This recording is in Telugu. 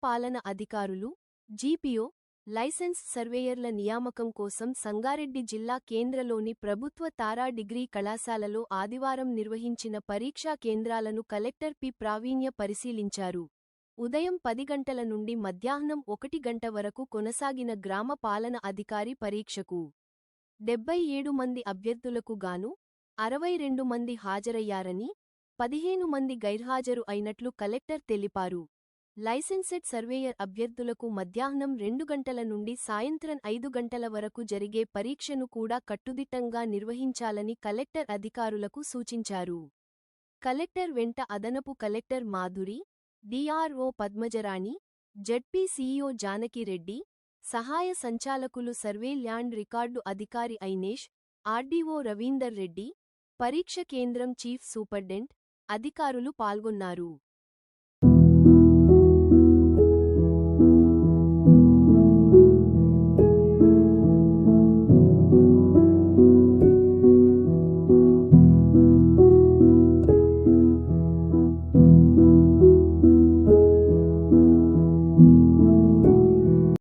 పాలన అధికారులు, జీపీఓ, లైసెన్స్ సర్వేయర్ల నియామకం కోసం సంగారెడ్డి జిల్లా కేంద్రలోని ప్రభుత్వ తారా డిగ్రీ కళాశాలలో ఆదివారం నిర్వహించిన పరీక్షా కేంద్రాలను కలెక్టర్ పి. ప్రావీణ్య పరిశీలించారు. ఉదయం 10 గంటల నుండి మధ్యాహ్నం 1 గంట వరకు కొనసాగిన గ్రామ పాలన అధికారి పరీక్షకు 77 మంది అభ్యర్థులకు గాను 62 మంది హాజరయ్యారని, 15 మంది గైర్హాజరు అయినట్లు కలెక్టర్ తెలిపారు. లైసెన్సెడ్ సర్వేయర్ అభ్యర్థులకు మధ్యాహ్నం 2 గంటల నుండి సాయంత్రం 5 గంటల వరకు జరిగే పరీక్షను కూడా కట్టుదిట్టంగా నిర్వహించాలని కలెక్టర్ అధికారులకు సూచించారు. కలెక్టర్ వెంట అదనపు collector Madhuri, DRO Padmajarani, ZP CEO Janakireddy, సహాయ సంచాలకులు సర్వే ల్యాండ్ రికార్డు అధికారి ఐనేష్, ఆర్డీఓ రవీందర్ రెడ్డి, పరీక్ష కేంద్రం చీఫ్ సూపర్డెంట్, అధికారులు పాల్గొన్నారు.